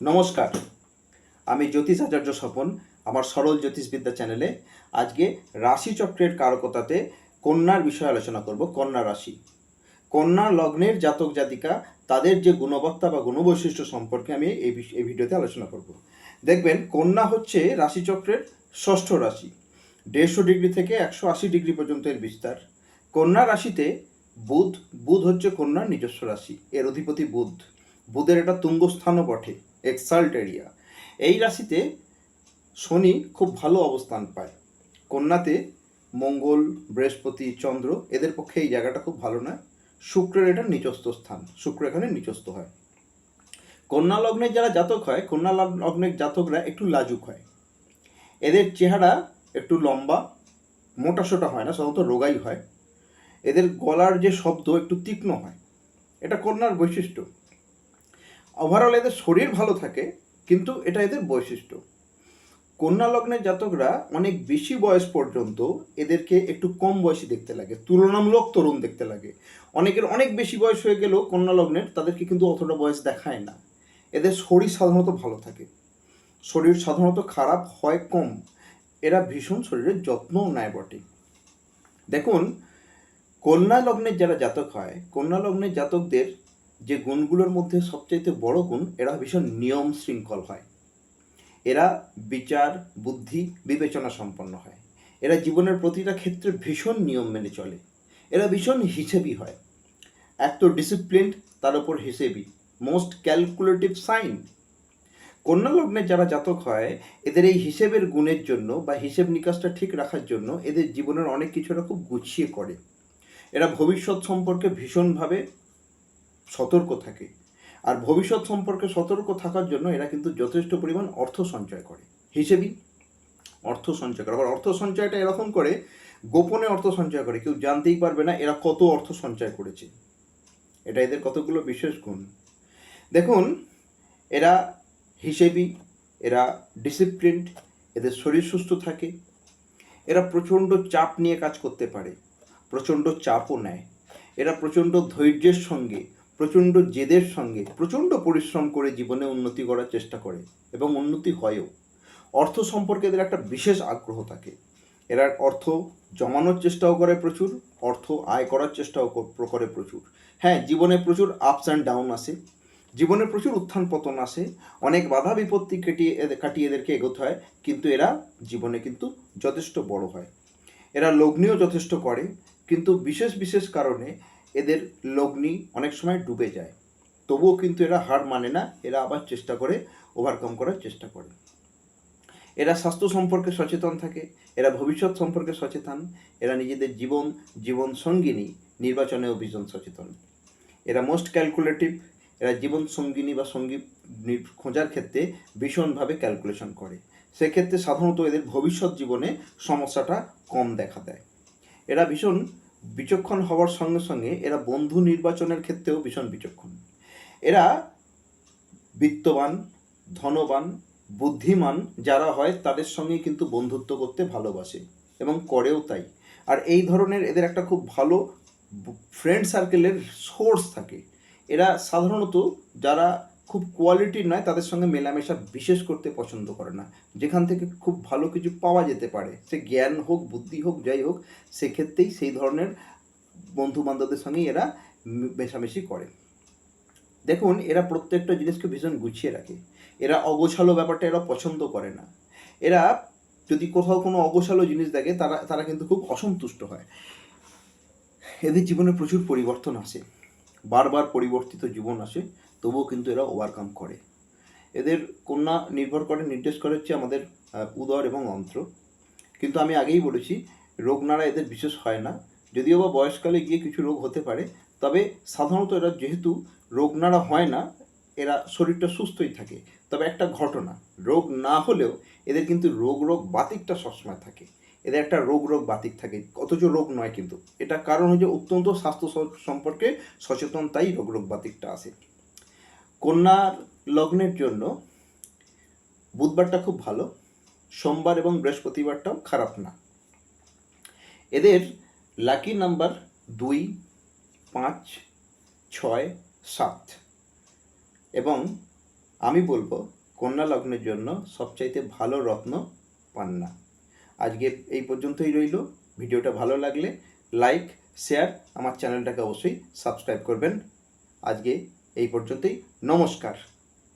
নমস্কার, আমি জ্যোতিষ আচার্য স্বপন। আমার সরল জ্যোতিষবিদ্যা চ্যানেলে আজকে রাশিচক্রের কারকতাতে কন্যার বিষয়ে আলোচনা করব। কন্যা রাশি, কন্যা লগ্নের জাতক জাতিকা, তাদের যে গুণবত্তা বা গুণবৈশিষ্ট্য সম্পর্কে আমি এই ভিডিওতে আলোচনা করব। দেখবেন, কন্যা হচ্ছে রাশিচক্রের ষষ্ঠ রাশি। 150 ডিগ্রি থেকে 180 ডিগ্রি পর্যন্ত এর বিস্তার। কন্যা রাশিতে বুধ বুধ হচ্ছে কন্যার নিজস্ব রাশি, এর অধিপতি বুধ। বুধের এটা তুঙ্গস্থানও বটে, এক্সাল্ট এরিয়া। এই রাশিতে শনি খুব ভালো অবস্থান পায়। কন্যাতে মঙ্গল, বৃহস্পতি, চন্দ্র, এদের পক্ষে এই জায়গাটা খুব ভালো নয়। শুক্রের এটা নিচস্থ স্থান, শুক্র এখানে নিচস্থ হয়। কন্যা লগ্নের যারা জাতক হয়, কন্যা লগ্নের জাতকরা একটু লাজুক হয়। এদের চেহারা একটু লম্বা, মোটাসোটা হয় না, সাধারণত রোগাই হয়। এদের গলার যে শব্দ একটু তীক্ষ্ণ হয়, এটা কন্যার বৈশিষ্ট্য। ওভারঅল এদের শরীর ভালো থাকে, কিন্তু এটা এদের বৈশিষ্ট্য। কন্যা লগ্নের জাতকরা অনেক বেশি বয়স পর্যন্ত এদেরকে একটু কম বয়সী দেখতে লাগে, তুলনামূলক তরুণ দেখতে লাগে। অনেকের অনেক বেশি বয়স হয়ে গেলেও কন্যা লগ্নের তাদেরকে কিন্তু অতটা বয়স দেখায় না। এদের শরীর সাধারণত ভালো থাকে, শরীর সাধারণত খারাপ হয় কম। এরা ভীষণ শরীরের যত্নও নেয় বটে। দেখুন, কন্যা লগ্নের যারা জাতক হয়, কন্যা লগ্নের জাতকদের যে গুণগুলোর মধ্যে সবচাইতে বড় গুণ, এরা ভীষণ নিয়ম শৃঙ্খল হয়। এরা বিচার, বুদ্ধি, বিবেচনা সম্পন্ন হয়। এরা জীবনের প্রতিটা ক্ষেত্রে ভীষণ নিয়ম মেনে চলে। এরা ভীষণ হিসেবি হয়। এক তো ডিসিপ্লিনড, তার উপর হিসেবি, মোস্ট ক্যালকুলেটিভ সাইন। কন্যা লগ্নের যারা জাতক হয়, এদের এই হিসেবের গুণের জন্য বা হিসেব নিকাশটা ঠিক রাখার জন্য এদের জীবনের অনেক কিছু এরা খুব গুছিয়ে করে। এরা ভবিষ্যৎ সম্পর্কে ভীষণভাবে সতর্ক থাকে। আর ভবিষ্যৎ সম্পর্কে সতর্ক থাকার জন্য এরা কিন্তু যথেষ্ট পরিমাণ অর্থ সঞ্চয় করে। হিসেবি অর্থ সঞ্চয় করে, আবার অর্থ সঞ্চয়টা এরকম করে, গোপনে অর্থ সঞ্চয় করে, কেউ জানতেই পারবে না এরা কত অর্থ সঞ্চয় করেছে। এটা এদের কতগুলো বিশেষ গুণ। দেখুন, এরা হিসেবি, এরা ডিসিপ্লিনড, এদের শরীর সুস্থ থাকে। এরা প্রচণ্ড চাপ নিয়ে কাজ করতে পারে, প্রচণ্ড চাপও নেয়। এরা প্রচণ্ড ধৈর্যের সঙ্গে, প্রচণ্ড জেদের সঙ্গে, প্রচণ্ড পরিশ্রম করে জীবনে উন্নতি করার চেষ্টা করে, এবং উন্নতি হয়ও। অর্থ সম্পর্কে এদের একটা বিশেষ আগ্রহ থাকে। এরা অর্থ জমানোর চেষ্টাও করে প্রচুর, অর্থ আয় করার চেষ্টাও করে প্রচুর। হ্যাঁ, জীবনে প্রচুর আপস অ্যান্ড ডাউন আসে, জীবনে প্রচুর উত্থান পতন আসে, অনেক বাধা বিপত্তি কাটিয়ে এদেরকে এগোতে হয়, কিন্তু এরা জীবনে কিন্তু যথেষ্ট বড় হয়। এরা লগ্নিও যথেষ্ট করে, কিন্তু বিশেষ বিশেষ কারণে এদের লগ্নি অনেক সময় ডুবে যায়। তবুও কিন্তু এরা হার মানে না, এরা আবার চেষ্টা করে, ওভারকাম করার চেষ্টা করে। এরা স্বাস্থ্য সম্পর্কে সচেতন থাকে, এরা ভবিষ্যৎ সম্পর্কে সচেতন, এরা নিজেদের জীবন সঙ্গিনী নির্বাচনেও ভীষণ সচেতন। এরা মোস্ট ক্যালকুলেটিভ, এরা জীবন সঙ্গিনী বা সঙ্গী খোঁজার ক্ষেত্রে ভীষণভাবে ক্যালকুলেশন করে। সেক্ষেত্রে সাধারণত এদের ভবিষ্যৎ জীবনে সমস্যাটা কম দেখা দেয়। এরা ভীষণ বিচক্ষণ হওয়ার সঙ্গে সঙ্গে এরা বন্ধু নির্বাচনের ক্ষেত্রেও ভীষণ বিচক্ষণ। এরা বিত্তবান, ধনবান, বুদ্ধিমান যারা হয় তাদের সঙ্গে কিন্তু বন্ধুত্ব করতে ভালোবাসে, এবং করেও তাই। আর এই ধরনের এদের একটা খুব ভালো ফ্রেন্ড সার্কেলের সোর্স থাকে। এরা সাধারণত যারা খুব কোয়ালিটির নয় তাদের সঙ্গে মেলামেশা বিশেষ করতে পছন্দ করে না। যেখান থেকে খুব ভালো কিছু পাওয়া যেতে পারে, সে জ্ঞান হোক, বুদ্ধি হোক, যাই হোক, সেক্ষেত্রেই সেই ধরনের বন্ধু বান্ধবদের সঙ্গেই এরা মেশামেশি করে। দেখুন, এরা প্রত্যেকটা জিনিসকে ভীষণ গুছিয়ে রাখে। এরা অগোছালো ব্যাপারটা এরা পছন্দ করে না। এরা যদি কোথাও কোনো অগোছালো জিনিস দেখে, তারা তারা কিন্তু খুব অসন্তুষ্ট হয়। এদের জীবনে প্রচুর পরিবর্তন আসে, বারবার পরিবর্তিত জীবন আসে, তবুও কিন্তু এরা ওভারকাম করে। এদের কন্যা নির্ভর করে, নির্দেশ করে হচ্ছে আমাদের উদর এবং অন্ত্র। কিন্তু আমি আগেই বলেছি, রোগ নাড়া এদের বিশেষ হয় না, যদিও বা বয়সকালে গিয়ে কিছু রোগ হতে পারে। তবে সাধারণত এরা যেহেতু রোগ নাড়া হয় না, এরা শরীরটা সুস্থই থাকে। তবে একটা ঘটনা, রোগ না হলেও এদের কিন্তু রোগ বাতিকটা সবসময় থাকে। এদের একটা রোগ বাতিক থাকে, অথচ রোগ নয় কিন্তু। এটা কারণ হচ্ছে অত্যন্ত স্বাস্থ্য সম্পর্কে সচেতন, তাই রোগ বাতিকটা আসে। কন্যার লগ্নের জন্য বুধবারটা খুব ভালো, সোমবার এবং বৃহস্পতিবারটাও খারাপ না। এদের লাকি নাম্বার 2, 5, 6, 7 এবং আমি বলবো কন্যা লগ্নের জন্য সবচাইতে ভালো রত্ন পান্না। আজকে এই পর্যন্তই রইল। ভিডিওটা ভালো লাগলে লাইক, শেয়ার, আমার চ্যানেলটাকে অবশ্যই সাবস্ক্রাইব করবেন। আজকে এই পর্যন্তই। নমস্কার।